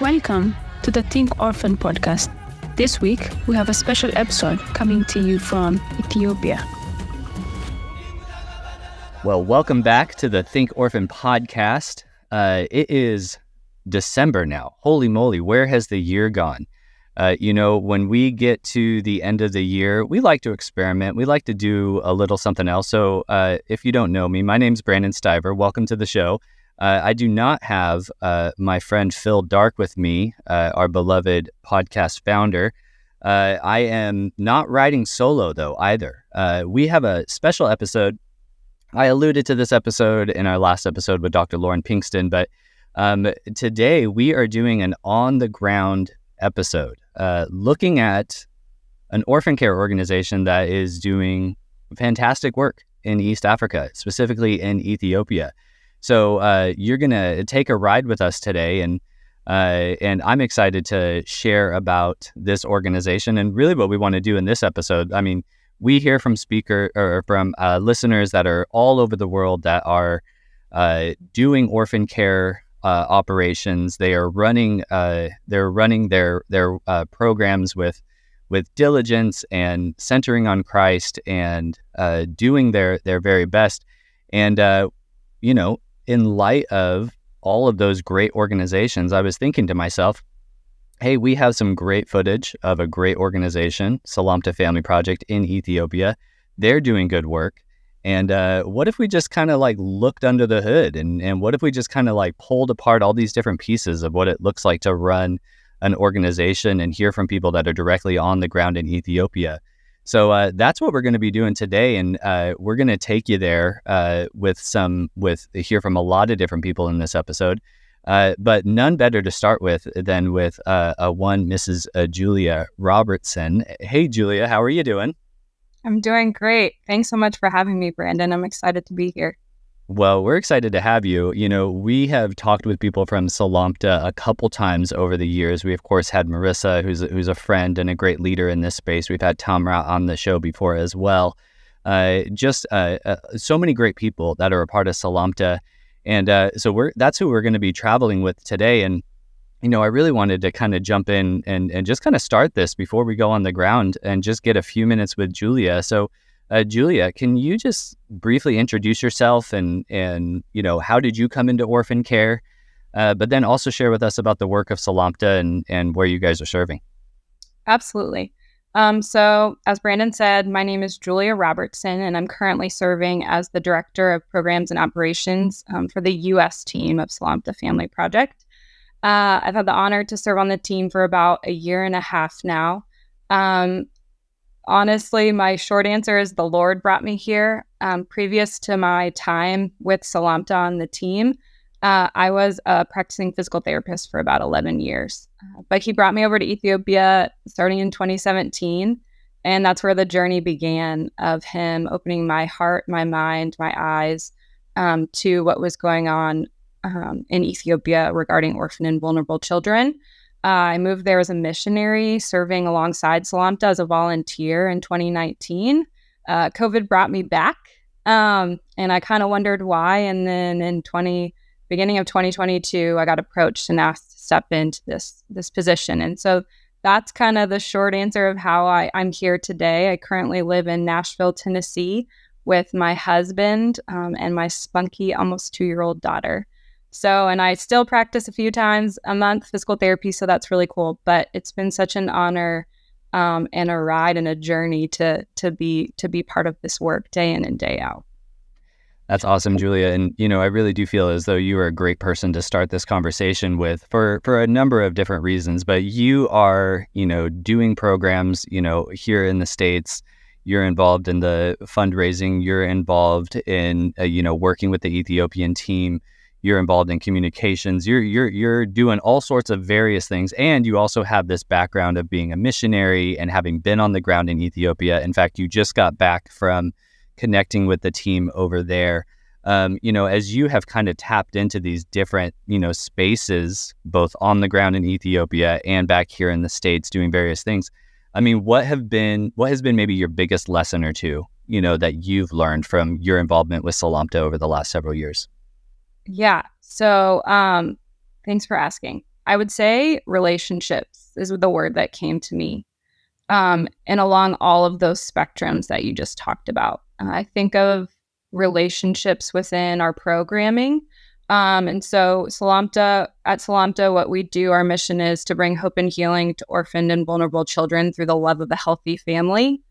Welcome to the Think Orphan podcast. This week, we have a special episode coming to you from Ethiopia. Well, welcome back to the Think Orphan podcast. It is December now. Holy moly, where has the year gone? When we get to the end of the year, we like to experiment. We like to do a little something else. So if you don't know me, my name's Brandon Stiver. Welcome to the show. I do not have my friend Phil Dark with me, our beloved podcast founder. I am not riding solo, though, either. We have a special episode. I alluded to this episode in our last episode with Dr. Lauren Pinkston, but today we are doing an on-the-ground episode, looking at an orphan care organization that is doing fantastic work in East Africa, specifically in Ethiopia. So you're going to take a ride with us today, and I'm excited to share about this organization and really what we want to do in this episode. I mean, we hear from listeners that are all over the world that are doing orphan care operations. They are running their programs with diligence and centering on Christ and doing their very best. And in light of all of those great organizations, I was thinking to myself, hey, we have some great footage of a great organization, Selamta Family Project in Ethiopia. They're doing good work. And what if we just kind of looked under the hood and what if we just kind of pulled apart all these different pieces of what it looks like to run an organization and hear from people that are directly on the ground in Ethiopia. So that's what we're going to be doing today, and we're going to take you there hear from a lot of different people in this episode, but none better to start with than with one Mrs. Julia Robertson. Hey, Julia, how are you doing? I'm doing great. Thanks so much for having me, Brandon. I'm excited to be here. Well, we're excited to have you. We have talked with people from Selamta a couple times over the years. We, of course, had Marissa, who's a friend and a great leader in this space. We've had Tamrat on the show before as well. So many great people that are a part of Selamta. And so that's who we're going to be traveling with today. And, I really wanted to kind of jump in and just kind of start this before we go on the ground and just get a few minutes with Julia. So, Julia, can you just briefly introduce yourself and how did you come into orphan care? But then also share with us about the work of Selamta and where you guys are serving. Absolutely. So as Brandon said, my name is Julia Robertson, and I'm currently serving as the Director of Programs and Operations for the U.S. team of Selamta Family Project. I've had the honor to serve on the team for about a year and a half now. Honestly, my short answer is the Lord brought me here. Previous to my time with Selamta on the team, I was a practicing physical therapist for about 11 years. But he brought me over to Ethiopia starting in 2017. And that's where the journey began of him opening my heart, my mind, my eyes to what was going on in Ethiopia regarding orphan and vulnerable children. I moved there as a missionary, serving alongside Selamta as a volunteer in 2019. COVID brought me back, and I kind of wondered why. And then in beginning of 2022, I got approached and asked to step into this position. And so that's kind of the short answer of how I'm here today. I currently live in Nashville, Tennessee, with my husband and my spunky, almost 2-year-old daughter. So, and I still practice a few times a month physical therapy, so that's really cool. But it's been such an honor and a ride and a journey to be part of this work day in and day out. That's awesome, Julia. And, I really do feel as though you are a great person to start this conversation with for a number of different reasons. But you are, doing programs, here in the States. You're involved in the fundraising. You're involved in, working with the Ethiopian team. You're involved in communications. You're doing all sorts of various things. And you also have this background of being a missionary and having been on the ground in Ethiopia. In fact, you just got back from connecting with the team over there. As you have kind of tapped into these different, spaces, both on the ground in Ethiopia and back here in the States doing various things. I mean, what has been maybe your biggest lesson or two, that you've learned from your involvement with Selamta over the last several years? Yeah. So thanks for asking. I would say relationships is the word that came to me. And along all of those spectrums that you just talked about, I think of relationships within our programming. And so at Selamta, what we do, our mission is to bring hope and healing to orphaned and vulnerable children through the love of a healthy family.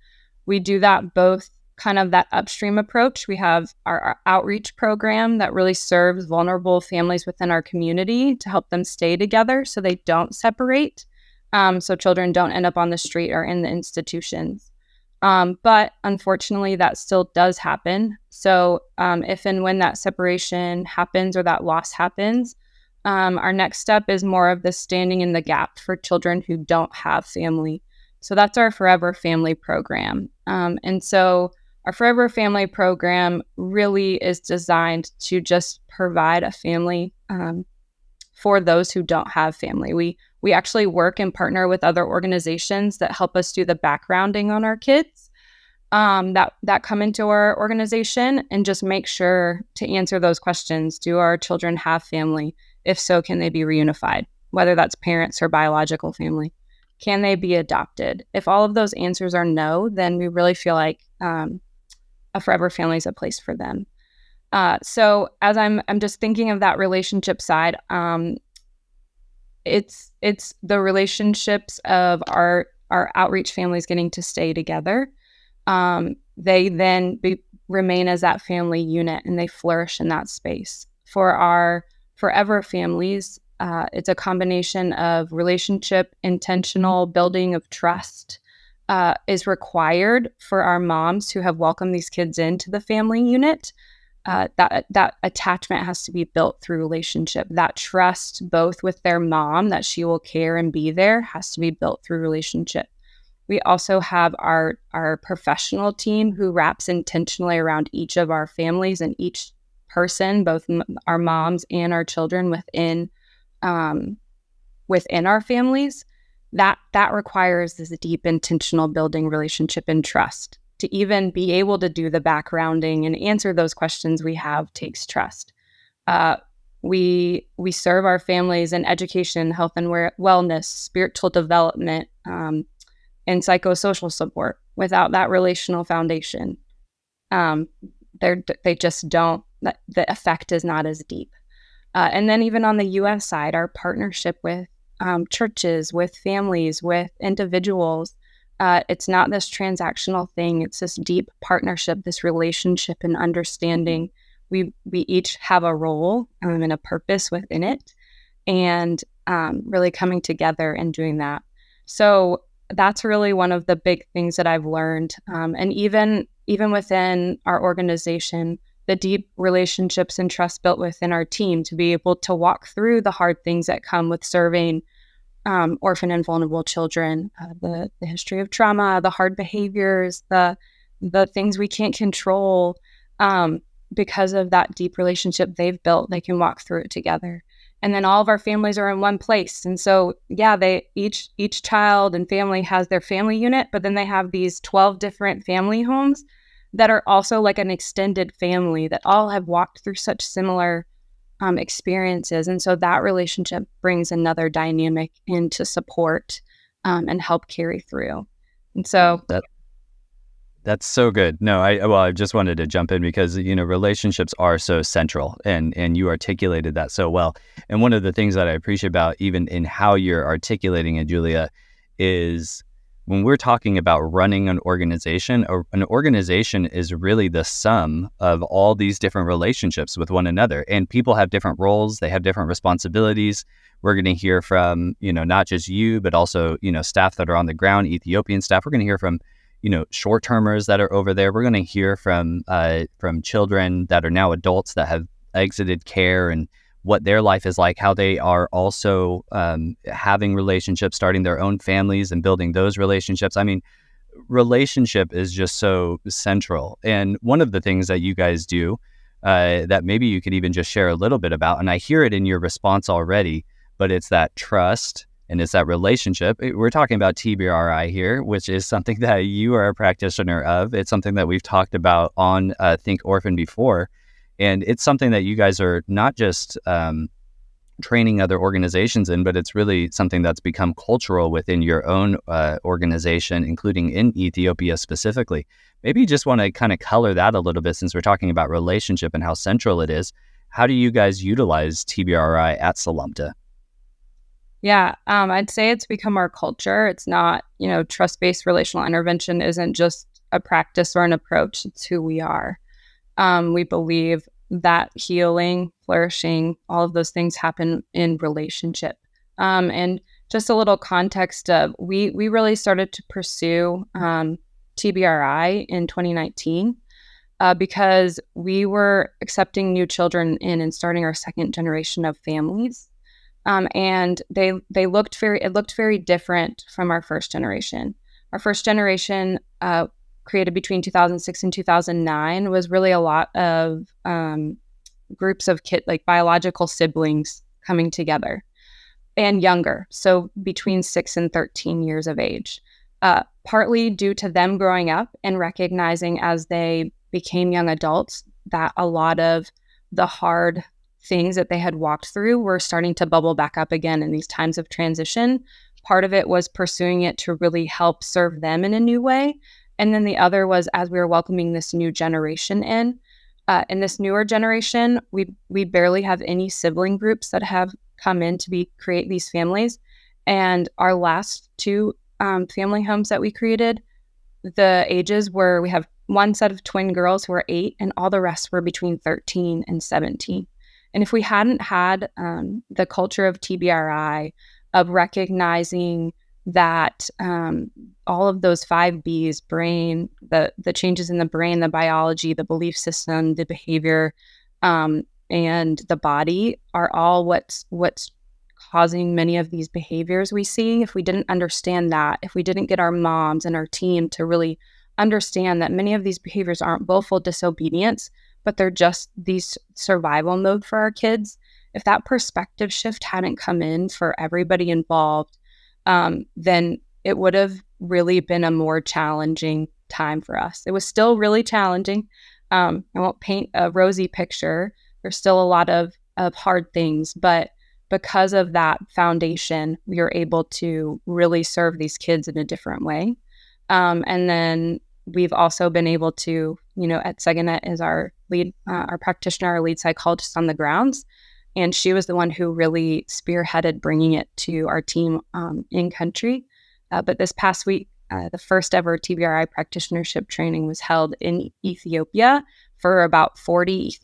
We do that both kind of that upstream approach. We have our outreach program that really serves vulnerable families within our community to help them stay together so they don't separate, so children don't end up on the street or in the institutions. But unfortunately, that still does happen. So if and when that separation happens or that loss happens, our next step is more of the standing in the gap for children who don't have family. So that's our Forever Family program. And so our Forever Family program really is designed to just provide a family for those who don't have family. We actually work and partner with other organizations that help us do the backgrounding on our kids that come into our organization, and just make sure to answer those questions. Do our children have family? If so, can they be reunified? Whether that's parents or biological family. Can they be adopted? If all of those answers are no, then we really feel like a Forever Family is a place for them. So as I'm just thinking of that relationship side, it's the relationships of our outreach families getting to stay together. They then remain as that family unit, and they flourish in that space. For our Forever Families, it's a combination of relationship, intentional building of trust is required for our moms who have welcomed these kids into the family unit. That attachment has to be built through relationship. That trust, both with their mom, that she will care and be there, has to be built through relationship. We also have our professional team who wraps intentionally around each of our families and each person, both our moms and our children within our families. That requires this deep, intentional building relationship and trust. To even be able to do the backgrounding and answer those questions we have takes trust. We serve our families in education, health and wellness, spiritual development, and psychosocial support. Without that relational foundation, they just don't. The effect is not as deep. And then even on the U.S. side, our partnership with churches, with families, with individuals, it's not this transactional thing. It's this deep partnership, this relationship and understanding. We each have a role and a purpose within it, and really coming together and doing that. So that's really one of the big things that I've learned. And even within our organization, the deep relationships and trust built within our team to be able to walk through the hard things that come with serving orphan and vulnerable children, the history of trauma, the hard behaviors, the things we can't control. Because of that deep relationship they've built, they can walk through it together. And then all of our families are in one place. And so, each child and family has their family unit, but then they have these 12 different family homes that are also like an extended family that all have walked through such similar experiences. And so that relationship brings another dynamic in to support and help carry through. And so that's so good. No, I just wanted to jump in because, relationships are so central, and you articulated that so well. And one of the things that I appreciate about even in how you're articulating it, Julia, is when we're talking about running an organization is really the sum of all these different relationships with one another. And people have different roles. They have different responsibilities. We're going to hear from, not just you, but also, staff that are on the ground, Ethiopian staff. We're going to hear from, short-termers that are over there. We're going to hear from children that are now adults that have exited care and what their life is like, how they are also having relationships, starting their own families and building those relationships. I mean, relationship is just so central. And one of the things that you guys do that maybe you could even just share a little bit about, and I hear it in your response already, but it's that trust and it's that relationship. We're talking about TBRI here, which is something that you are a practitioner of. It's something that we've talked about on Think Orphan before. And it's something that you guys are not just training other organizations in, but it's really something that's become cultural within your own organization, including in Ethiopia specifically. Maybe you just want to kind of color that a little bit, since we're talking about relationship and how central it is. How do you guys utilize TBRI at Selamta? Yeah, I'd say it's become our culture. It's not, trust-based relational intervention isn't just a practice or an approach. It's who we are. We believe that healing, flourishing, all of those things happen in relationship. And just a little context of, we really started to pursue TBRI in 2019 because we were accepting new children in and starting our second generation of families. And it looked very different from our first generation. Our first generation, created between 2006 and 2009, was really a lot of groups of like biological siblings coming together, and younger, so between 6 and 13 years of age. Partly due to them growing up and recognizing as they became young adults that a lot of the hard things that they had walked through were starting to bubble back up again in these times of transition. Part of it was pursuing it to really help serve them in a new way. And then the other was, as we were welcoming this new generation in this newer generation, we barely have any sibling groups that have come in to create these families. And our last two family homes that we created, the ages were, we have one set of twin girls who are 8, and all the rest were between 13 and 17. And if we hadn't had the culture of TBRI, of recognizing that all of those 5 Bs, brain, the changes in the brain, the biology, the belief system, the behavior, and the body are all what's causing many of these behaviors we see. If we didn't understand that, if we didn't get our moms and our team to really understand that many of these behaviors aren't willful disobedience, but they're just these survival mode for our kids. If that perspective shift hadn't come in for everybody involved, then it would have really been a more challenging time for us. It was still really challenging. I won't paint a rosy picture. There's still a lot of hard things, but because of that foundation, we are able to really serve these kids in a different way. And then we've also been able to, at Seganet is our lead, our practitioner, our lead psychologist on the grounds. And she was the one who really spearheaded bringing it to our team in country. But this past week, the first ever TBRI practitionership training was held in Ethiopia for about 40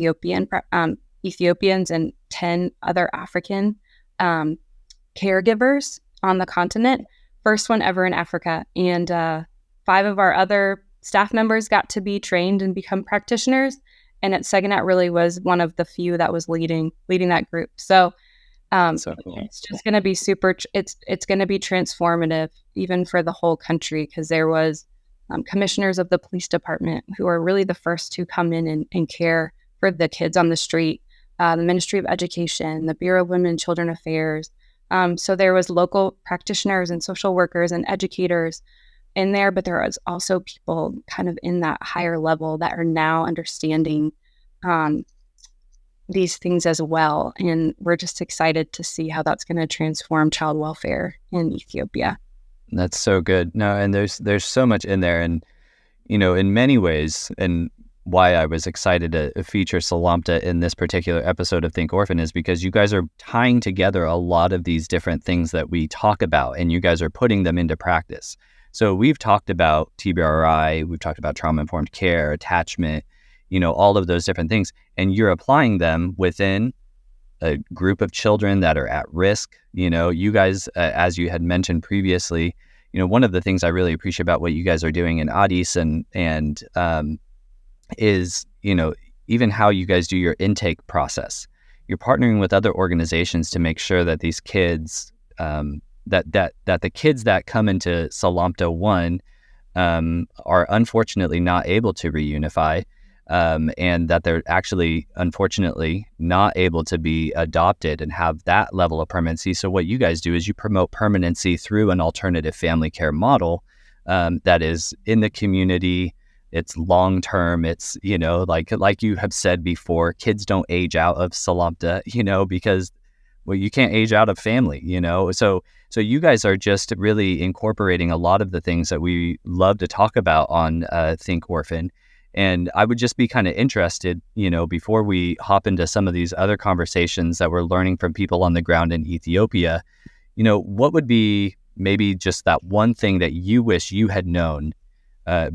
Ethiopians and 10 other African caregivers on the continent. First one ever in Africa. And 5 of our other staff members got to be trained and become practitioners. And at Seganet really was one of the few that was leading that group. So, So cool. It's just going to be it's going to be transformative even for the whole country, because there was commissioners of the police department who are really the first to come in and care for the kids on the street, the Ministry of Education, the Bureau of Women and Children Affairs. So there was local practitioners and social workers and educators in there, but there was also people kind of in that higher level that are now understanding these things as well. And we're just excited to see how that's going to transform child welfare in Ethiopia. That's so good. No, and there's so much in there. And, in many ways, and why I was excited to feature Selamta in this particular episode of Think Orphan is because you guys are tying together a lot of these different things that we talk about, and you guys are putting them into practice. So we've talked about TBRI, we've talked about trauma-informed care, attachment, all of those different things, and you're applying them within a group of children that are at risk. You guys, as you had mentioned previously, one of the things I really appreciate about what you guys are doing in Addis and is, even how you guys do your intake process. You're partnering with other organizations to make sure that these kids, that the kids that come into Selamta 1 are unfortunately not able to reunify, and that they're actually, unfortunately, not able to be adopted and have that level of permanency. So what you guys do is you promote permanency through an alternative family care model that is in the community. It's long-term. It's, like you have said before, kids don't age out of Selamta, because well, you can't age out of family, So you guys are just really incorporating a lot of the things that we love to talk about on Think Orphan. And I would just be kind of interested, before we hop into some of these other conversations that we're learning from people on the ground in Ethiopia, what would be maybe just that one thing that you wish you had known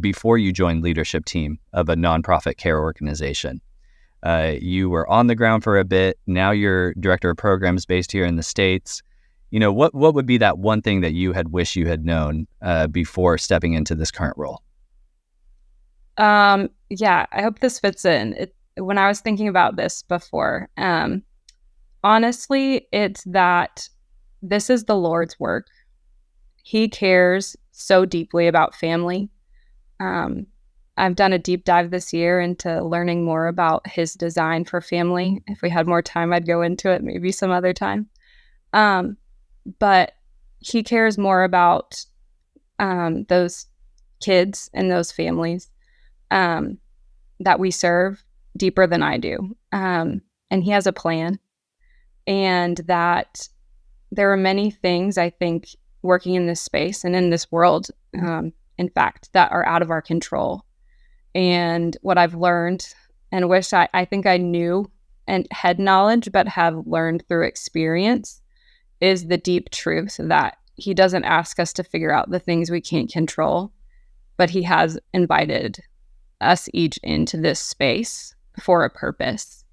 before you joined leadership team of a nonprofit care organization? You were on the ground for a bit. Now you're director of programs based here in the States. What would be that one thing that you had wished you had known before stepping into this current role? Yeah, I hope this fits in. When I was thinking about this before, honestly, it's that this is the Lord's work. He cares so deeply about family. I've done a deep dive this year into learning more about his design for family. If we had more time, I'd go into it maybe some other time. But he cares more about those kids and those families that we serve deeper than I do. And he has a plan. And that there are many things, I think, working in this space and in this world, in fact, that are out of our control. And what I've learned and wish I think I knew and had knowledge, but have learned through experience, is the deep truth that he doesn't ask us to figure out the things we can't control, but he has invited us each into this space for a purpose.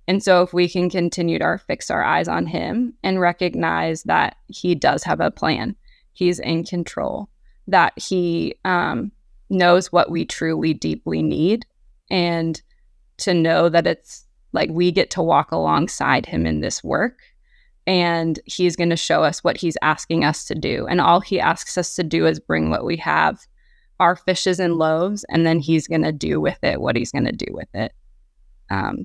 And so if we can continue to fix our eyes on him and recognize that he does have a plan, he's in control, that he knows what we truly deeply need, and to know that it's like we get to walk alongside him in this work, and he's going to show us what he's asking us to do. And all he asks us to do is bring what we have, our fishes and loaves, and then he's going to do with it what he's going to do with it.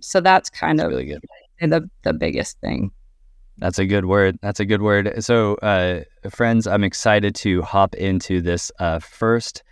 So that's kind of really good. The biggest thing. That's a good word. So, friends, I'm excited to hop into this first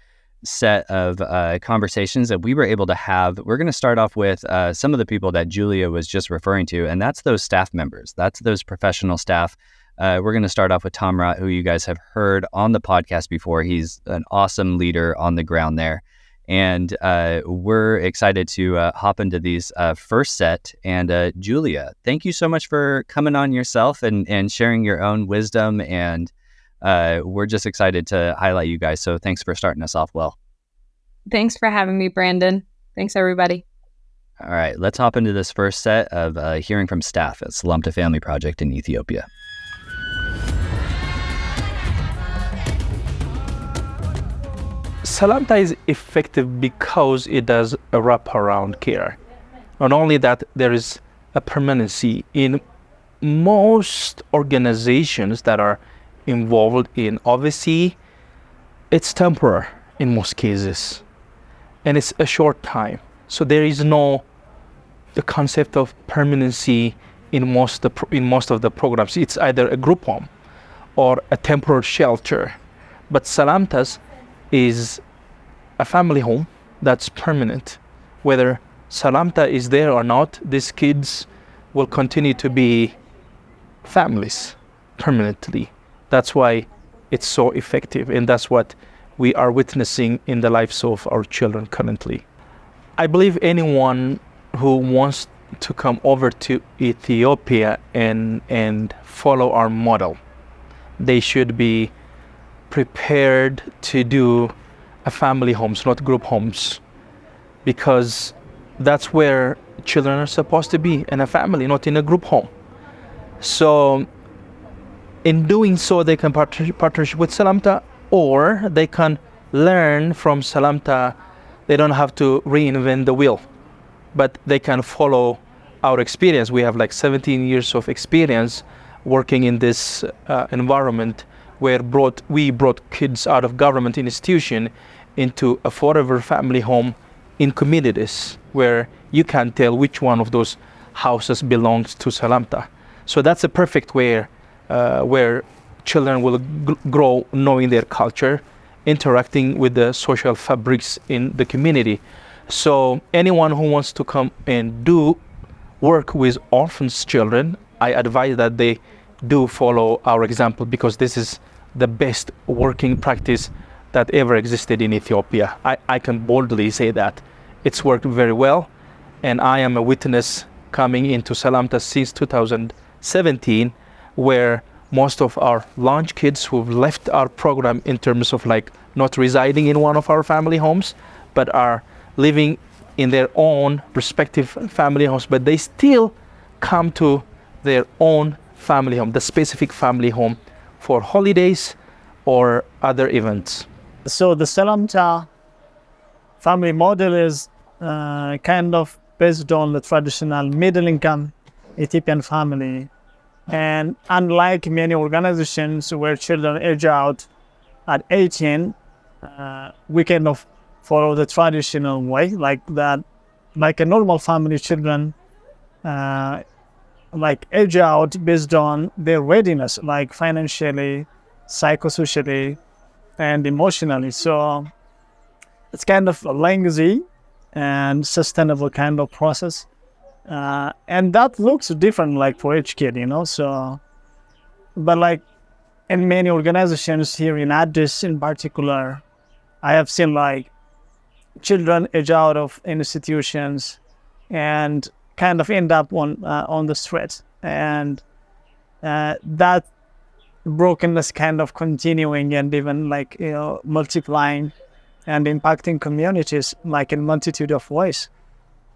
set of conversations that we were able to have. We're going to start off with some of the people that Julia was just referring to, and that's those staff members. That's those professional staff. We're going to start off with Tamrat, who you guys have heard on the podcast before. He's an awesome leader on the ground there. And we're excited to hop into these first set. And Julia, thank you so much for coming on yourself and sharing your own wisdom. And we're just excited to highlight you guys. So thanks for starting us off well. Thanks for having me, Brandon. Thanks, everybody. All right, let's hop into this first set of hearing from staff at Selamta Family Project in Ethiopia. Selamta is effective because it does a wraparound care. Not only that, there is a permanency. In most organizations that are involved in OVC, it's temporary in most cases, and it's a short time. So there is no the concept of permanency in most of the programs. It's either a group home or a temporary shelter. But Selamta's is a family home that's permanent. Whether Selamta is there or not, these kids will continue to be families permanently. That's why it's so effective, and that's what we are witnessing in the lives of our children currently. I believe anyone who wants to come over to Ethiopia and follow our model, they should be prepared to do a family homes, not group homes, because that's where children are supposed to be, in a family, not in a group home. So in doing so, they can partnership with Selamta, or they can learn from Selamta. They don't have to reinvent the wheel, but they can follow our experience. We have like 17 years of experience working in this environment, where we brought kids out of government institution into a forever family home in communities where you can tell which one of those houses belongs to Selamta. So that's a perfect way where children will grow knowing their culture, interacting with the social fabrics in the community. So anyone who wants to come and do work with orphans children, I advise that they do follow our example, because this is the best working practice that ever existed in Ethiopia. I can boldly say that. It's worked very well, and I am a witness coming into Selamta since 2017, where most of our launch kids who've left our program in terms of like not residing in one of our family homes, but are living in their own respective family homes, but they still come to their own family home, the specific family home, for holidays or other events. So the Selamta family model is kind of based on the traditional middle-income Ethiopian family. And unlike many organizations where children age out at 18, we kind of follow the traditional way, like that, like a normal family. Children like age out based on their readiness, like financially, psychosocially, and emotionally. So it's kind of a lengthy and sustainable kind of process. And that looks different like for each kid, so, but like in many organizations here in Addis in particular, I have seen like children age out of institutions and kind of end up on the streets, and that brokenness kind of continuing and even like multiplying and impacting communities like in multitude of ways.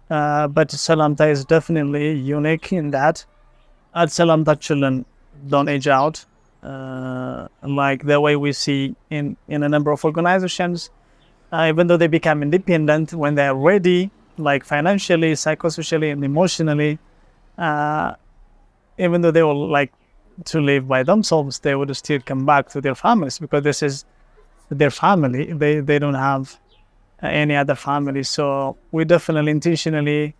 But Selamta is definitely unique in that at Selamta children don't age out like the way we see in a number of organizations. Even though they become independent when they are ready, like financially, psychosocially, and emotionally, even though they will like to live by themselves, they would still come back to their families because this is their family. They don't have any other family. So we definitely intentionally,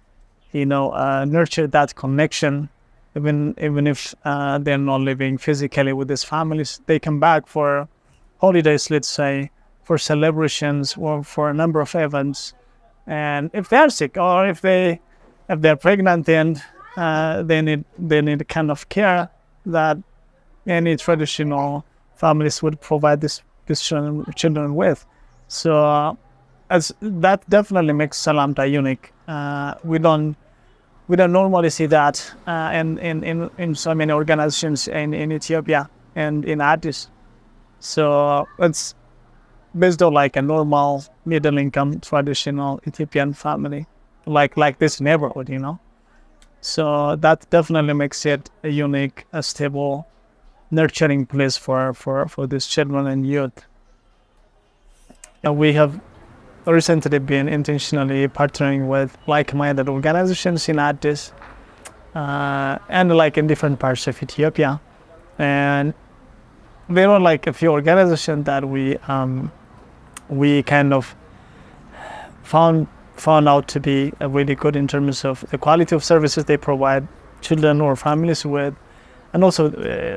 nurture that connection. Even if they're not living physically with these families, they come back for holidays, let's say, for celebrations or for a number of events. And if they're sick or if they're pregnant and they need kind of care that any traditional families would provide this children with. So that definitely makes Selamta unique. We don't normally see that in so many organizations in Ethiopia and in Addis. So it's based on like a normal middle income traditional Ethiopian family, like this neighborhood, So that definitely makes it a unique, a stable, nurturing place for these children and youth. And we have recently been intentionally partnering with like-minded organizations in Addis and like in different parts of Ethiopia. And there are like a few organizations that we kind of found out to be really good in terms of the quality of services they provide children or families with, and also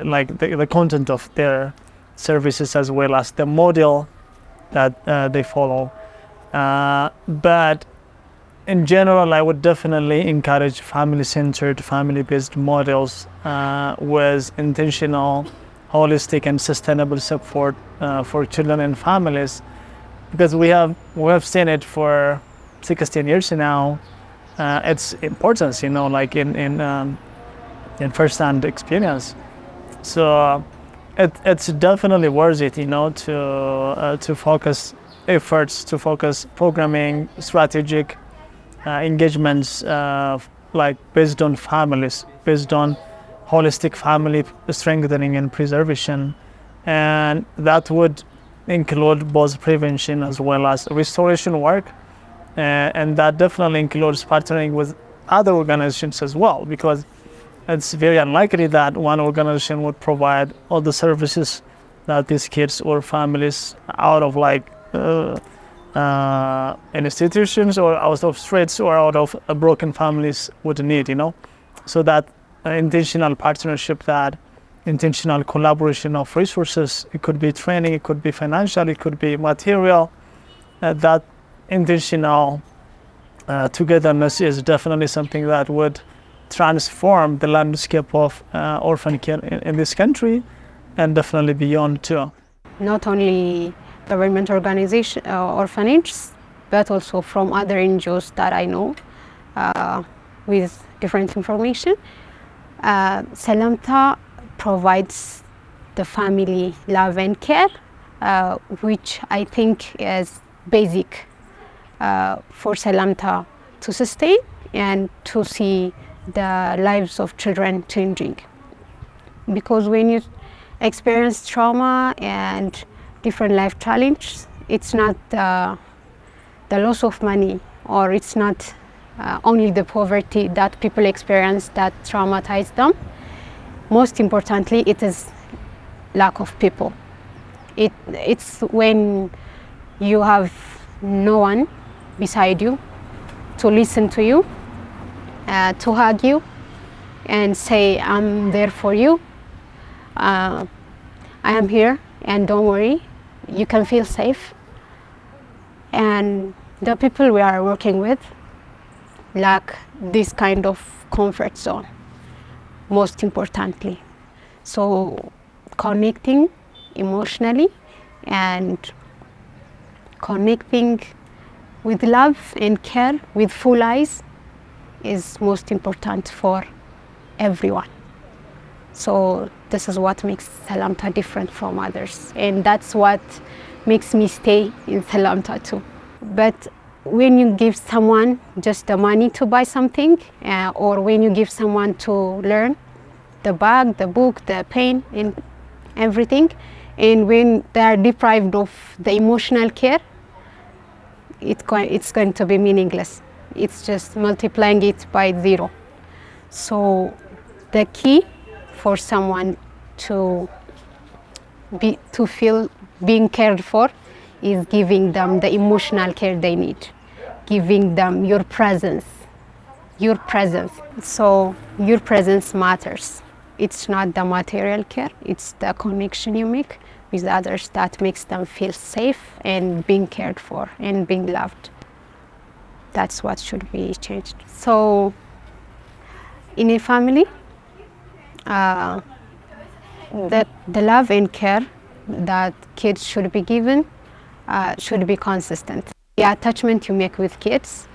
like the content of their services as well as the model that they follow. But in general, I would definitely encourage family-centered, family-based models with intentional, holistic, and sustainable support for children and families, because we have seen it for 16 years now. Its importance, like in first-hand experience. So it's definitely worth it, to focus efforts, to focus programming, strategic engagements, like based on families, based on holistic family strengthening and preservation. And that would include both prevention as well as restoration work. And that definitely includes partnering with other organizations as well, because it's very unlikely that one organization would provide all the services that these kids or families out of like institutions or out of streets or out of broken families would need, So that intentional partnership, that intentional collaboration of resources, it could be training, it could be financial, it could be material, that intentional togetherness is definitely something that would transform the landscape of orphan care in this country and definitely beyond too. Not only government organization, orphanages, but also from other NGOs that I know with different information. Selamta provides the family love and care, which I think is basic for Selamta to sustain and to see the lives of children changing. Because when you experience trauma and different life challenges, it's not the loss of money, or it's not only the poverty that people experience that traumatize them. Most importantly, it is lack of people. It's when you have no one beside you to listen to you, to hug you and say, I'm there for you. I am here and don't worry, you can feel safe. And the people we are working with lack this kind of comfort zone, most importantly. So connecting emotionally and connecting with love and care with full eyes is most important for everyone. So this is what makes Selamta different from others, and that's what makes me stay in Selamta too. But when you give someone just the money to buy something, or when you give someone to learn, the bag, the book, the pen, and everything, and when they are deprived of the emotional care, it's going to be meaningless. It's just multiplying it by 0. So the key for someone to feel being cared for is giving them the emotional care they need, giving them your presence. So your presence matters. It's not the material care, it's the connection you make with others that makes them feel safe and being cared for and being loved. That's what should be changed. So in a family, the love and care that kids should be given should be consistent. The attachment you make with kids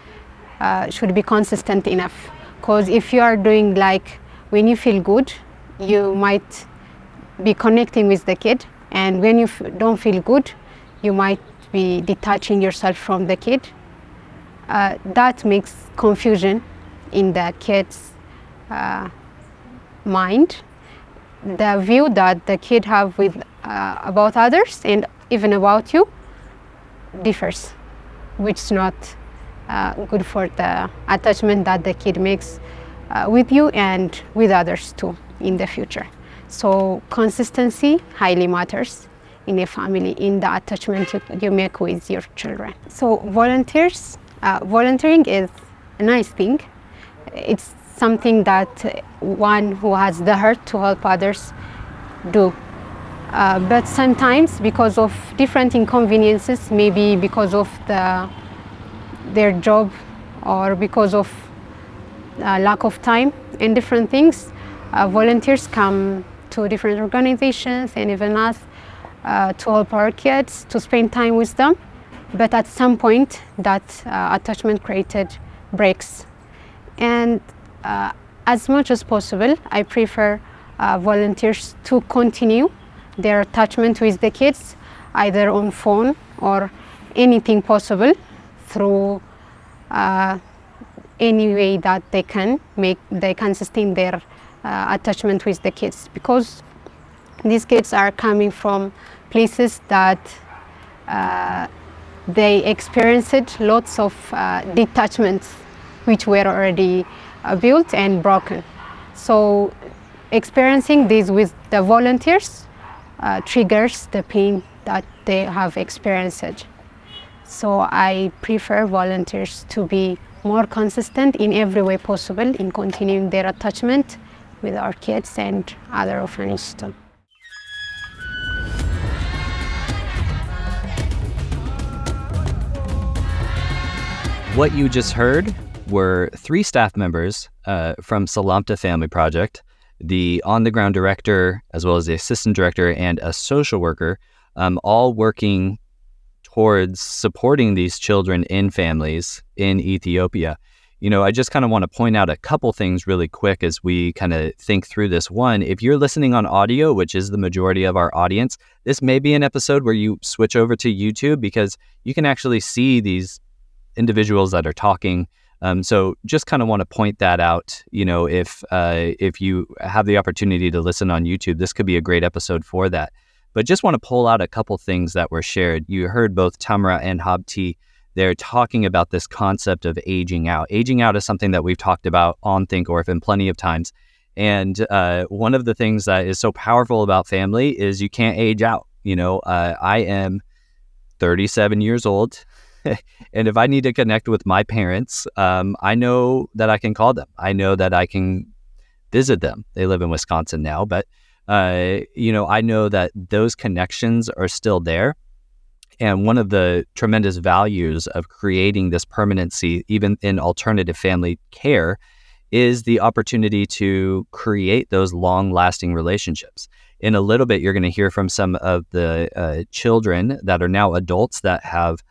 should be consistent enough. Because if you are doing like when you feel good, you might be connecting with the kid, and when you don't feel good, you might be detaching yourself from the kid. That makes confusion in the kid's mind. The view that the kid have with about others and even about you differs, which is not good for the attachment that the kid makes with you and with others too in the future. So consistency highly matters in a family, in the attachment you make with your children. So volunteering is a nice thing. It's something that one who has the heart to help others do. But sometimes because of different inconveniences, maybe because of their job or because of lack of time and different things, volunteers come to different organizations and even us to help our kids, to spend time with them. But at some point, that attachment created breaks. And as much as possible, I prefer volunteers to continue their attachment with the kids, either on phone or anything possible through any way that they can sustain their attachment with the kids, because these kids are coming from places that they experienced lots of detachments which were already built and broken. So experiencing this with the volunteers triggers the pain that they have experienced. So I prefer volunteers to be more consistent in every way possible in continuing their attachment with our kids and other orphanages too. What you just heard were 3 staff members from Selamta Family Project, the on-the-ground director, as well as the assistant director, and a social worker, all working towards supporting these children in families in Ethiopia. I just kind of want to point out a couple things really quick as we kind of think through this. One, if you're listening on audio, which is the majority of our audience, this may be an episode where you switch over to YouTube because you can actually see these individuals that are talking. So just kind of want to point that out. If you have the opportunity to listen on YouTube, this could be a great episode for that. But just want to pull out a couple things that were shared. You heard both Tamrat and Habti. They're talking about this concept of aging out. Aging out is something that we've talked about on Think Orphan plenty of times. And one of the things that is so powerful about family is you can't age out. I am 37 years old. And if I need to connect with my parents, I know that I can call them. I know that I can visit them. They live in Wisconsin now, but I know that those connections are still there. And one of the tremendous values of creating this permanency, even in alternative family care, is the opportunity to create those long-lasting relationships. In a little bit, you're going to hear from some of the children that are now adults that have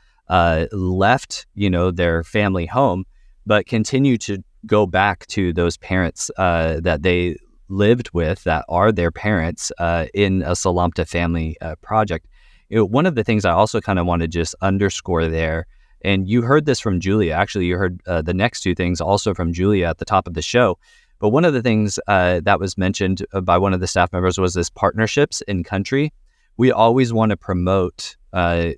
left, their family home, but continue to go back to those parents that they lived with, that are their parents in a Selamta Family Project. One of the things I also kind of want to just underscore there, and you heard this from Julia, actually you heard the next 2 things also from Julia at the top of the show, but one of the things that was mentioned by one of the staff members was this partnerships in country. We always want to promote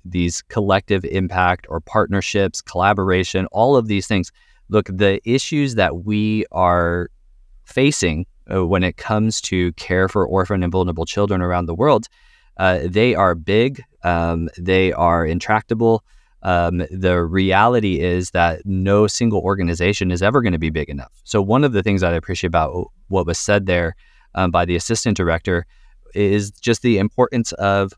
these collective impact or partnerships, collaboration, all of these things. Look, the issues that we are facing when it comes to care for orphan and vulnerable children around the world, they are big, they are intractable. The reality is that no single organization is ever going to be big enough. So one of the things that I appreciate about what was said there by the assistant director is just the importance of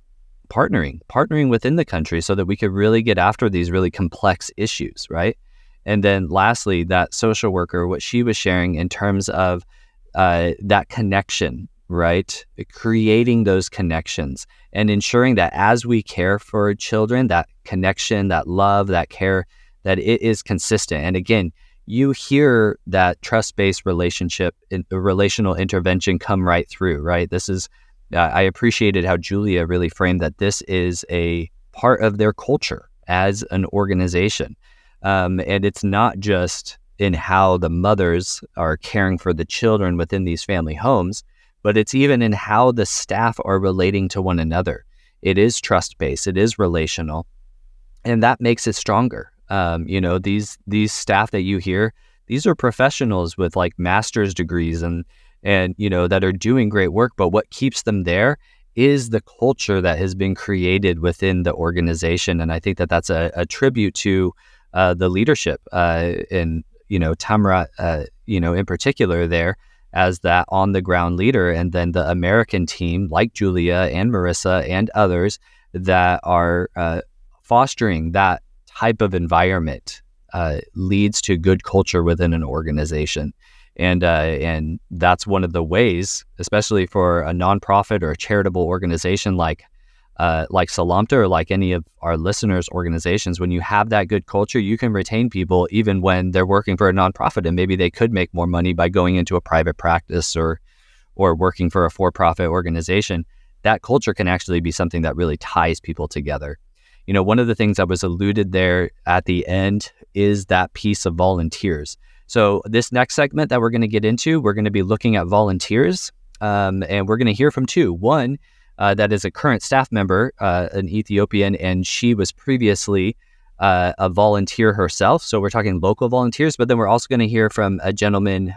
partnering within the country so that we could really get after these really complex issues, right? And then lastly, that social worker, what she was sharing in terms of that connection, right? Creating those connections and ensuring that as we care for children, that connection, that love, that care, that it is consistent. And again, you hear that trust-based relational intervention come right through, right? This is, I appreciated how Julia really framed that this is a part of their culture as an organization. And it's not just in how the mothers are caring for the children within these family homes, but it's even in how the staff are relating to one another. It is trust-based, it is relational, and that makes it stronger. These staff that you hear, these are professionals with like master's degrees and that are doing great work, but what keeps them there is the culture that has been created within the organization. And I think that that's a tribute to the leadership and Tamrat, in particular there as that on-the-ground leader, and then the American team like Julia and Marissa and others that are fostering that type of environment leads to good culture within an organization. And that's one of the ways, especially for a nonprofit or a charitable organization like Selamta or like any of our listeners' organizations, when you have that good culture, you can retain people even when they're working for a nonprofit, and maybe they could make more money by going into a private practice or working for a for-profit organization. That culture can actually be something that really ties people together. One of the things that was alluded there at the end is that piece of volunteers. So this next segment that we're going to get into, we're going to be looking at volunteers, and we're going to hear from 2. One, that is a current staff member, an Ethiopian, and she was previously a volunteer herself. So we're talking local volunteers, but then we're also going to hear from a gentleman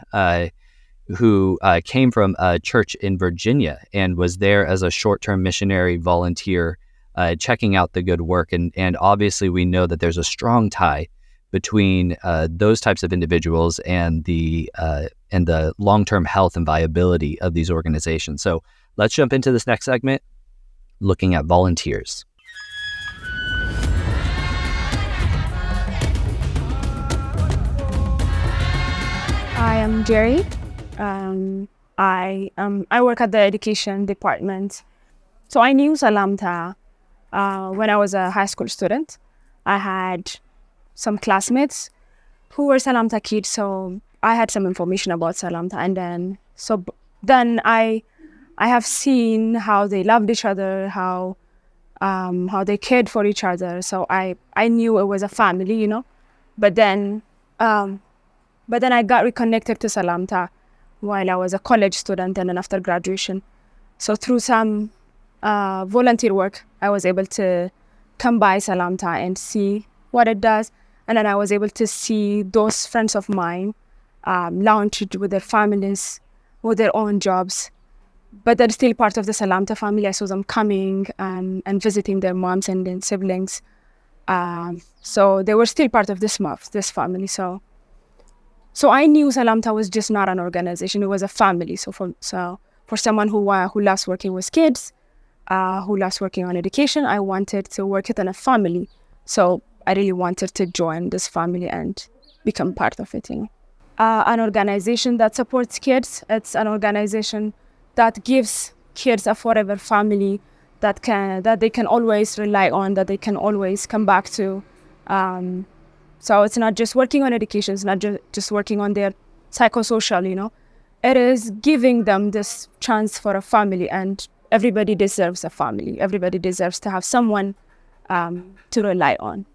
who came from a church in Virginia and was there as a short-term missionary volunteer, checking out the good work. And obviously we know that there's a strong tie between those types of individuals and the long-term health and viability of these organizations. So let's jump into this next segment, looking at volunteers. I'm Jerry. I work at the education department. So I knew Selamta when I was a high school student. I had some classmates who were Selamta kids, so I had some information about Selamta, and then I have seen how they loved each other, how they cared for each other. So I knew it was a family, you know. But then I got reconnected to Selamta while I was a college student and then after graduation. So through some volunteer work, I was able to come by Selamta and see what it does. And then I was able to see those friends of mine launch with their families, with their own jobs. But they're still part of the Selamta family. I saw them coming and visiting their moms and their siblings. So they were still part of this family. So I knew Selamta was just not an organization; it was a family. So for someone who loves working with kids, who loves working on education, I wanted to work it in a family. So I really wanted to join this family and become part of it. You know, an organization that supports kids. It's an organization that gives kids a forever family that they can always rely on, that they can always come back to. So it's not just working on education, it's not just working on their psychosocial, you know. It is giving them this chance for a family, and everybody deserves a family. Everybody deserves to have someone to rely on.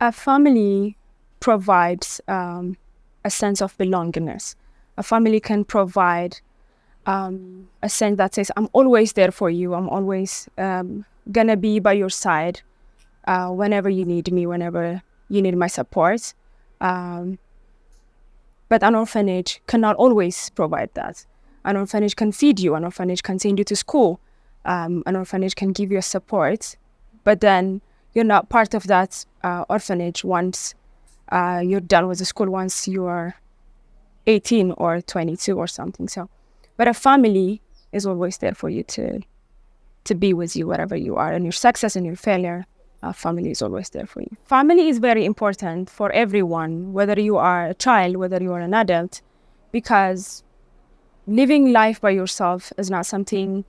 A family provides a sense of belongingness. A family can provide a sense that says, I'm always there for you. I'm always gonna be by your side whenever you need me, whenever you need my support. But an orphanage cannot always provide that. An orphanage can feed you, an orphanage can send you to school, an orphanage can give you support, but then you're not part of that orphanage once you're done with the school, once you're 18 or 22 or something. So, but a family is always there for you to be with you wherever you are, and your success and your failure. Family is always there for you. Family is very important for everyone, whether you are a child, whether you are an adult, because living life by yourself is not something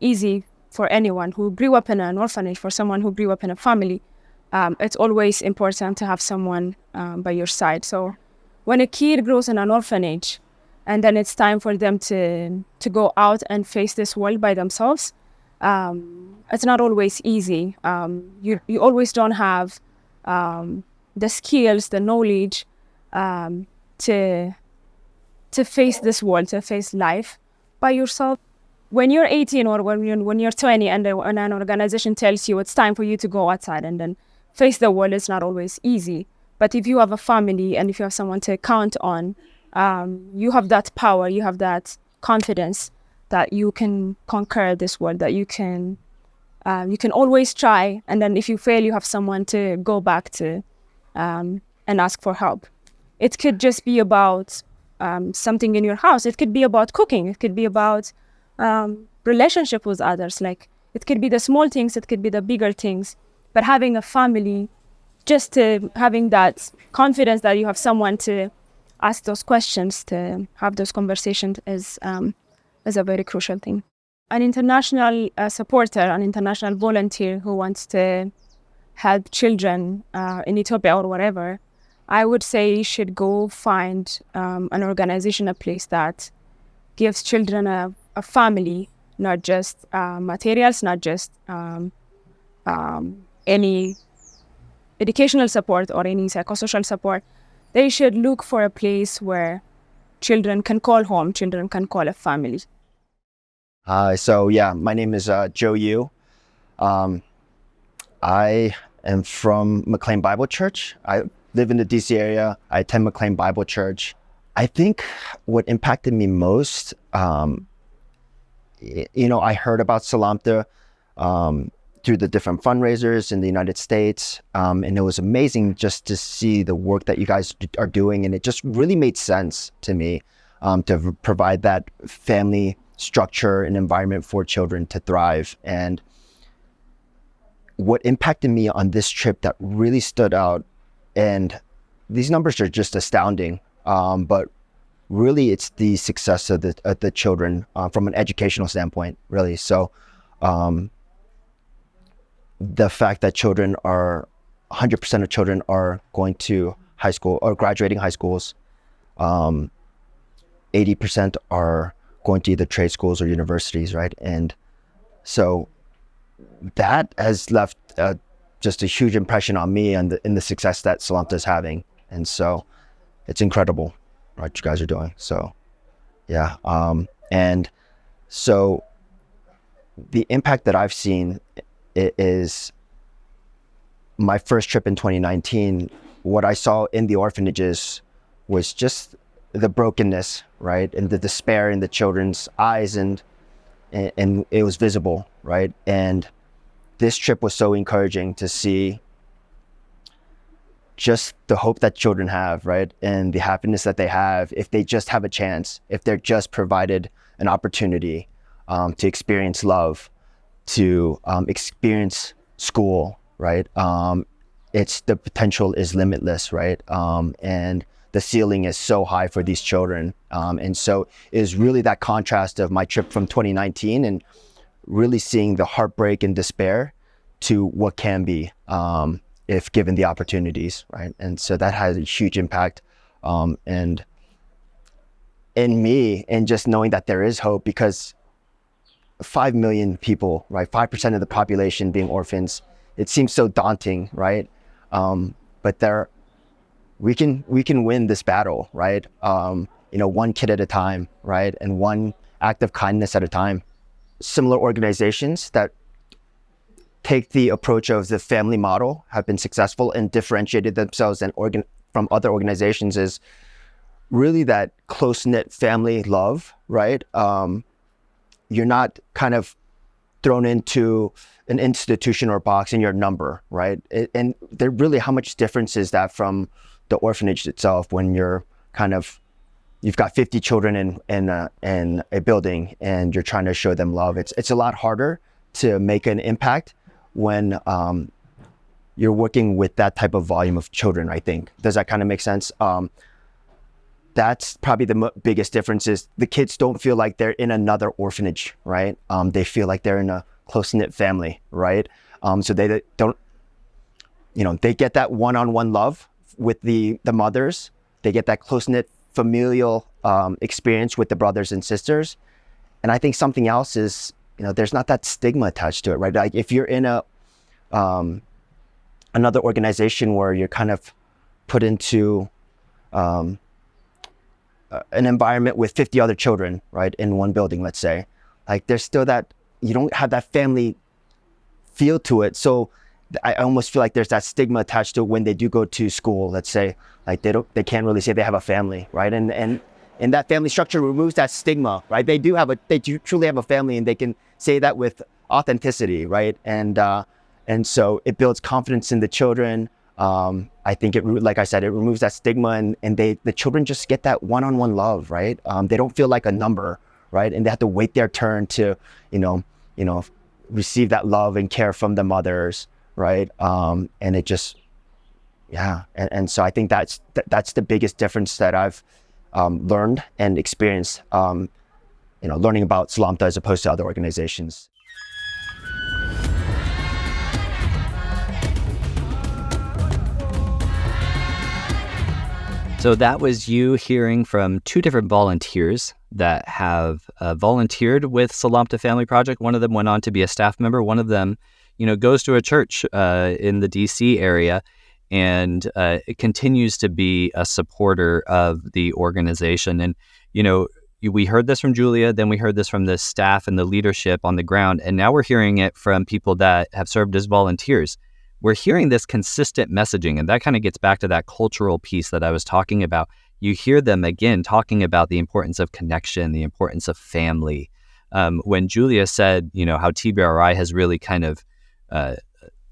easy for anyone who grew up in an orphanage. For someone who grew up in a family, it's always important to have someone by your side. So when a kid grows in an orphanage and then it's time for them to go out and face this world by themselves, it's not always easy. You always don't have the skills, the knowledge to face this world, to face life by yourself. When you're 18 or when you're 20 and an organization tells you it's time for you to go outside and then face the world, it's not always easy. But if you have a family and if you have someone to count on, you have that power, you have that confidence that you can conquer this world, that you can always try, and then if you fail, you have someone to go back to and ask for help. It could just be about something in your house. It could be about cooking. It could be about relationship with others. Like, it could be the small things, it could be the bigger things. But having a family, just having that confidence that you have someone to ask those questions, to have those conversations is a very crucial thing. An international supporter, an international volunteer who wants to help children in Ethiopia or wherever, I would say you should go find an organization, a place that gives children a family, not just materials, not just any educational support or any psychosocial support. They should look for a place where children can call home, children can call a family. So my name is Joe Yu. I am from McLean Bible Church. I live in the DC area. I attend McLean Bible Church. I think what impacted me most, I heard about Selamta through the different fundraisers in the United States. And it was amazing just to see the work that you guys are doing. And it just really made sense to me to provide that family structure and environment for children to thrive. And what impacted me on this trip that really stood out, and these numbers are just astounding, but really it's the success of the children from an educational standpoint, really. So the fact that 100% of children are going to high school or graduating high schools, 80% are going to either trade schools or universities, right? And so that has left just a huge impression on me and in the success that Selamta is having. And so it's incredible what you guys are doing. So yeah. And so the impact that I've seen is my first trip in 2019. What I saw in the orphanages was just the brokenness, right? And the despair in the children's eyes, and it was visible, right? And this trip was so encouraging to see just the hope that children have, right? And the happiness that they have if they just have a chance, if they're just provided an opportunity to experience love, to experience school, right? The potential is limitless, right? And the ceiling is so high for these children. And so it is really that contrast of my trip from 2019 and really seeing the heartbreak and despair to what can be if given the opportunities, right? And so that has a huge impact and in me, and just knowing that there is hope, because 5 million people, right? 5% of the population being orphans, it seems so daunting, right? But we can win this battle, right? One kid at a time, right? And one act of kindness at a time. Similar organizations that take the approach of the family model have been successful and differentiated themselves from other organizations is really that close-knit family love, right? You're not kind of thrown into an institution or box in your number, right? And there really, how much difference is that from the orphanage itself when you've got 50 children in a building and you're trying to show them love. It's a lot harder to make an impact when you're working with that type of volume of children, I think. Does that kind of make sense? That's probably the biggest difference is the kids don't feel like they're in another orphanage, right? They feel like they're in a close-knit family, right? So they don't, they get that one-on-one love with the mothers. They get that close-knit familial experience with the brothers and sisters. And I think something else is, there's not that stigma attached to it, right? Like if you're in another organization where you're kind of put into an environment with 50 other children, right, in one building, let's say, like there's still that, you don't have that family feel to it. So I almost feel like there's that stigma attached to it when they do go to school, let's say, like they can't really say they have a family, right? And that family structure removes that stigma, right? They do truly have a family, and they can say that with authenticity, right? And so it builds confidence in the children. I think like I said, it removes that stigma, and the children just get that one-on-one love, right? They don't feel like a number, right? And they have to wait their turn to, receive that love and care from the mothers, right? And it just, yeah. And so I think that's the biggest difference that I've learned and experienced, learning about Selamta as opposed to other organizations. So that was you hearing from two different volunteers that have volunteered with Selamta Family Project. One of them went on to be a staff member. One of them, goes to a church in the DC area, and it continues to be a supporter of the organization. And, we heard this from Julia, then we heard this from the staff and the leadership on the ground, and now we're hearing it from people that have served as volunteers. We're hearing this consistent messaging, and that kind of gets back to that cultural piece that I was talking about. You hear them again talking about the importance of connection, the importance of family. When Julia said, how TBRI has really kind of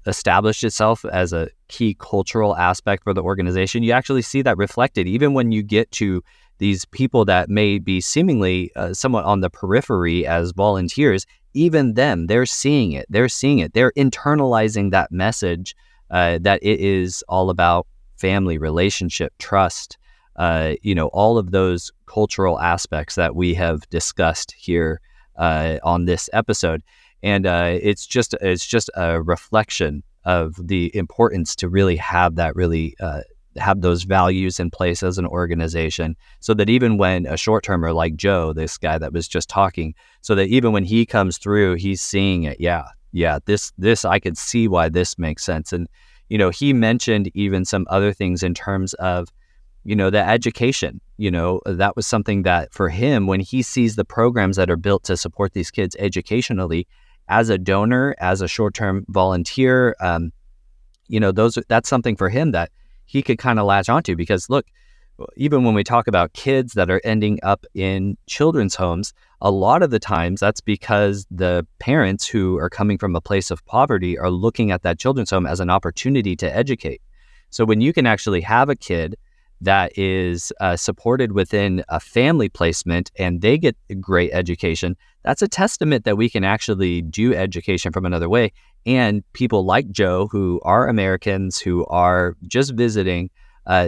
established itself as a key cultural aspect for the organization, you actually see that reflected even when you get to these people that may be seemingly somewhat on the periphery as volunteers. Even them, they're seeing it. They're internalizing that message that it is all about family, relationship, trust. all of those cultural aspects that we have discussed here on this episode. And it's just a reflection of the importance to really have that have those values in place as an organization, so that even when a short-termer like Joe, this guy that was just talking, so that even when he comes through, he's seeing it. Yeah, this I could see why this makes sense. And he mentioned even some other things in terms of the education. That was something that for him, when he sees the programs that are built to support these kids educationally, as a donor, as a short-term volunteer, that's something for him that he could kind of latch onto. Because look, even when we talk about kids that are ending up in children's homes, a lot of the times that's because the parents who are coming from a place of poverty are looking at that children's home as an opportunity to educate. So when you can actually have a kid that is supported within a family placement and they get a great education, that's a testament that we can actually do education from another way. And people like Joe, who are Americans, who are just visiting,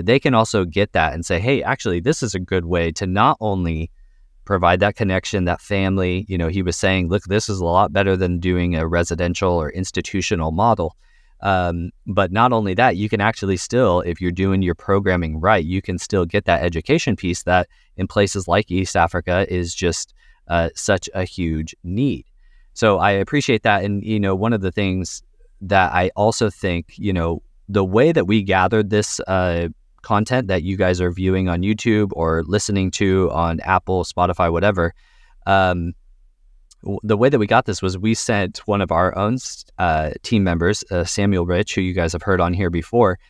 they can also get that and say, hey, actually, this is a good way to not only provide that connection, that family. He was saying, look, this is a lot better than doing a residential or institutional model. But not only that, you can actually still, if you're doing your programming right, you can still get that education piece that in places like East Africa is just such a huge need. So I appreciate that. And, one of the things that I also think, the way that we gathered this content that you guys are viewing on YouTube or listening to on Apple, Spotify, whatever, the way that we got this was we sent one of our own team members, Samuel Rich, who you guys have heard on here before.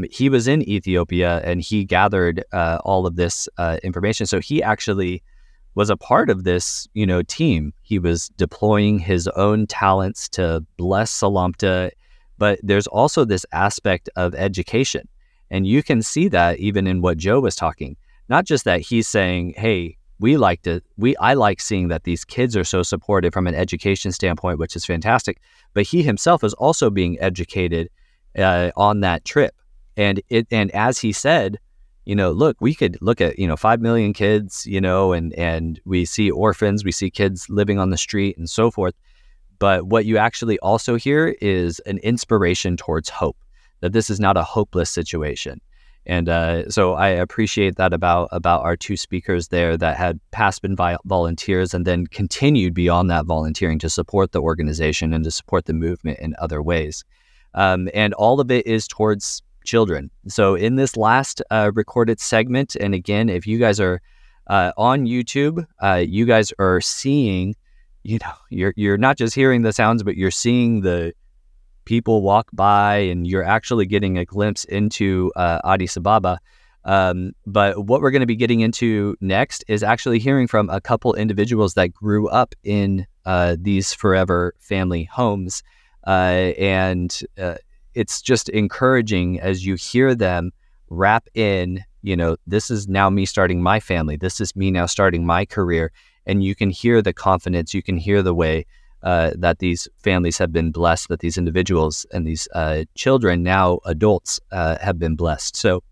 He was in Ethiopia and he gathered all of this information. So he actually was a part of this, team. He was deploying his own talents to bless Selamta, but there's also this aspect of education. And you can see that even in what Joe was talking, not just that he's saying, hey, I like seeing that these kids are so supported from an education standpoint, which is fantastic, but he himself is also being educated on that trip. And as he said, look, we could look at, 5 million kids, and we see orphans, we see kids living on the street and so forth. But what you actually also hear is an inspiration towards hope, that this is not a hopeless situation. And so I appreciate that about our two speakers there that had been volunteers and then continued beyond that volunteering to support the organization and to support the movement in other ways. And all of it is towards children. So in this last recorded segment, and again, if you guys are on YouTube, you guys are seeing, you're not just hearing the sounds, but you're seeing the people walk by and you're actually getting a glimpse into Addis Ababa. But what we're going to be getting into next is actually hearing from a couple individuals that grew up in these forever family homes. And it's just encouraging as you hear them wrap in, this is now me starting my family. This is me now starting my career. And you can hear the confidence, you can hear the way that these families have been blessed, that these individuals and these children, now adults, have been blessed. So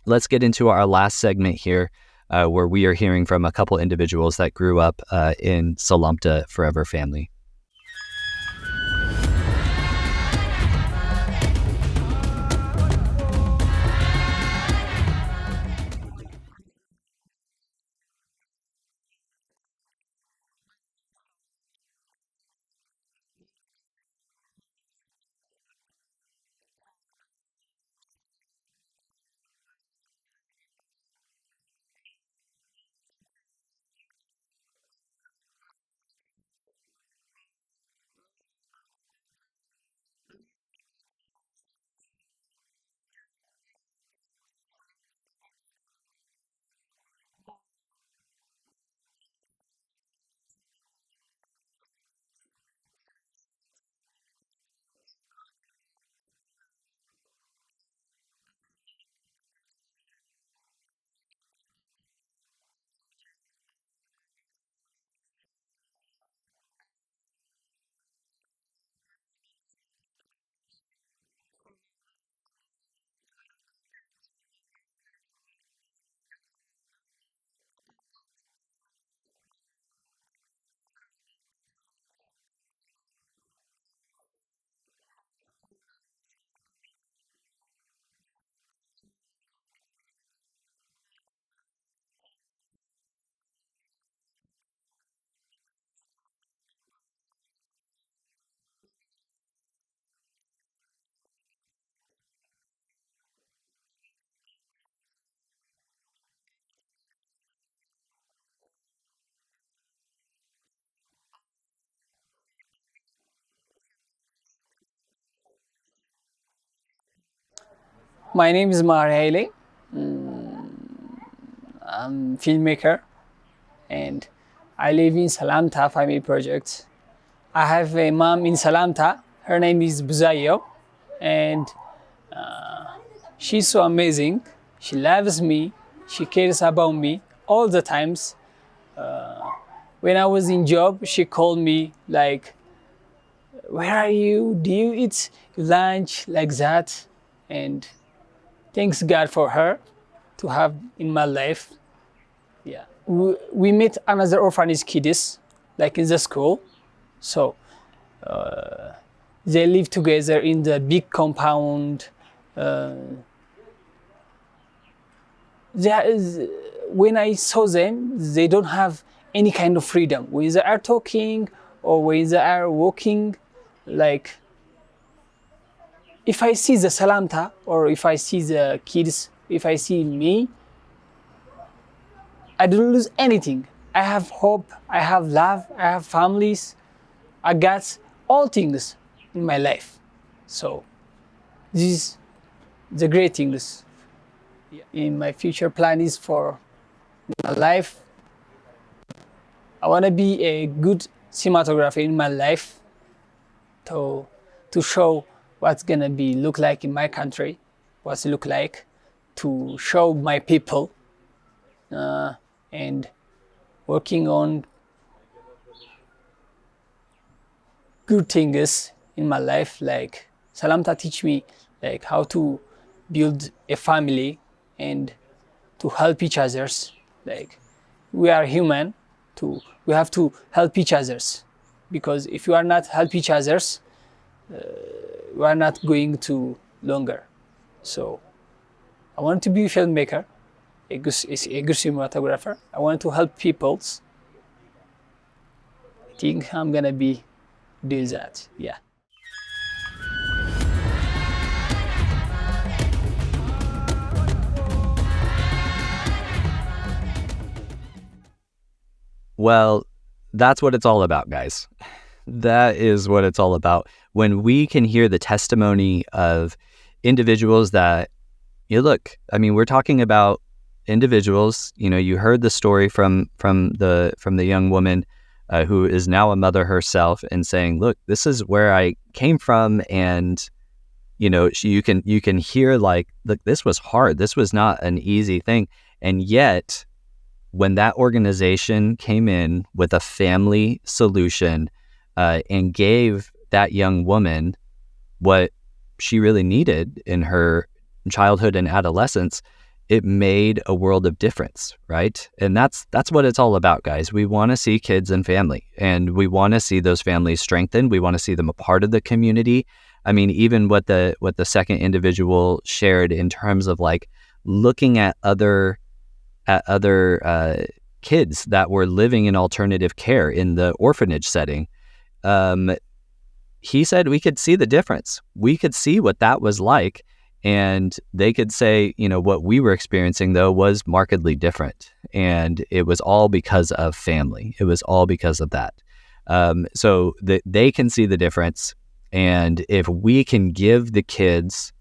let's get into our last segment here, where we are hearing from a couple individuals that grew up in Selamta Forever Family. My name is Mar Haley. I'm a filmmaker and I live in Selamta Family Project. I have a mom in Selamta. Her name is Buzayo, and she's so amazing. She loves me. She cares about me all the times. When I was in job, she called me like, "Where are you? Do you eat lunch?" like that. And thanks God for her to have in my life. Yeah, we met another orphanage kids like in the school. So they live together in the big compound. When I saw them, they don't have any kind of freedom. When they are talking or when they are walking, like if I see the Selamta or if I see the kids, if I see me, I don't lose anything. I have hope, I have love, I have families, I got all things in my life. So this is the great things. In my future plan is for my life. I want to be a good cinematographer in my life to show what's gonna be look like in my country, what's it look like, to show my people, and working on good things in my life. Like Selamta teach me like how to build a family and to help each others. Like we are human, we have to help each others, because if you are not help each others, we are not going to longer. So I want to be a filmmaker, a good cinematographer. I want to help peoples. I think I'm gonna be do that. Yeah. Well, that's what it's all about, guys. That is what it's all about. When we can hear the testimony of individuals that, look, I mean, we're talking about individuals. You heard the story from the young woman who is now a mother herself, and saying, "Look, this is where I came from," and you can hear like, "Look, this was hard. This was not an easy thing," and yet, when that organization came in with a family solution and gave that young woman what she really needed in her childhood and adolescence, it made a world of difference, right? And that's what it's all about, guys. We want to see kids and family, and we want to see those families strengthened. We want to see them a part of the community. I mean, even what the second individual shared in terms of like looking at other kids that were living in alternative care in the orphanage setting. He said we could see the difference. We could see what that was like, and they could say, what we were experiencing though was markedly different, and it was all because of family. It was all because of that. So they can see the difference, and if we can give the kids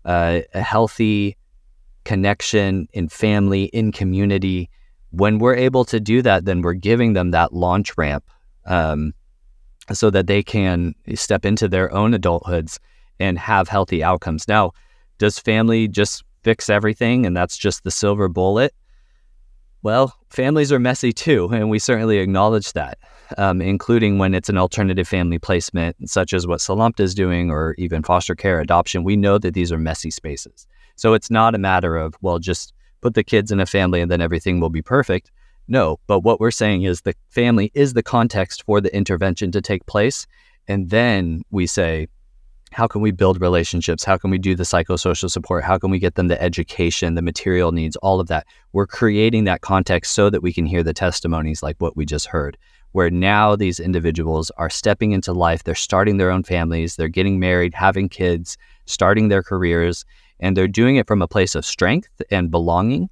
a healthy connection in family, in community, when we're able to do that, then we're giving them that launch ramp so that they can step into their own adulthoods and have healthy outcomes. Now, does family just fix everything and that's just the silver bullet? Well, families are messy too, and we certainly acknowledge that, including when it's an alternative family placement, such as what Selamta is doing, or even foster care, adoption. We know that these are messy spaces. So it's not a matter of, well, just put the kids in a family and then everything will be perfect. No, but what we're saying is the family is the context for the intervention to take place. And then we say, how can we build relationships? How can we do the psychosocial support? How can we get them the education, the material needs, all of that? We're creating that context so that we can hear the testimonies like what we just heard, where now these individuals are stepping into life. They're starting their own families. They're getting married, having kids, starting their careers, and they're doing it from a place of strength and belonging.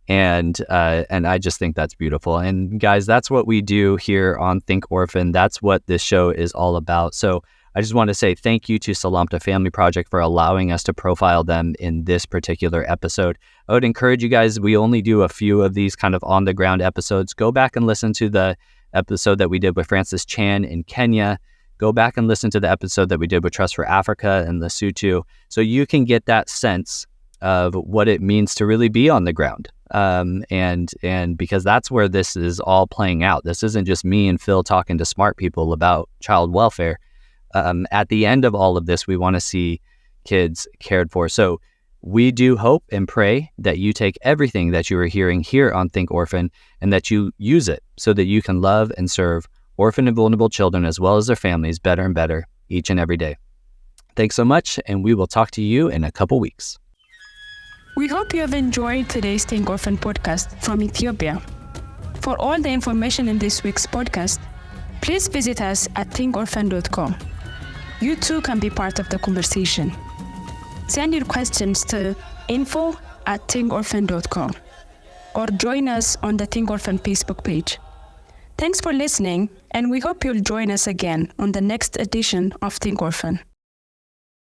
And I just think that's beautiful. And guys, that's what we do here on Think Orphan. That's what this show is all about. So I just want to say thank you to Selamta Family Project for allowing us to profile them in this particular episode. I would encourage you guys, we only do a few of these kind of on-the-ground episodes. Go back and listen to the episode that we did with Francis Chan in Kenya. Go back and listen to the episode that we did with Trust for Africa and Lesotho, so you can get that sense of what it means to really be on the ground. And because that's where this is all playing out. This isn't just me and Phil talking to smart people about child welfare. At the end of all of this, we want to see kids cared for. So we do hope and pray that you take everything that you are hearing here on Think Orphan and that you use it so that you can love and serve orphan and vulnerable children as well as their families better and better each and every day. Thanks so much, and we will talk to you in a couple weeks. We hope you have enjoyed today's Think Orphan podcast from Ethiopia. For all the information in this week's podcast, please visit us at thinkorphan.com. You too can be part of the conversation. Send your questions to info@thinkorphan.com or join us on the Think Orphan Facebook page. Thanks for listening, and we hope you'll join us again on the next edition of Think Orphan.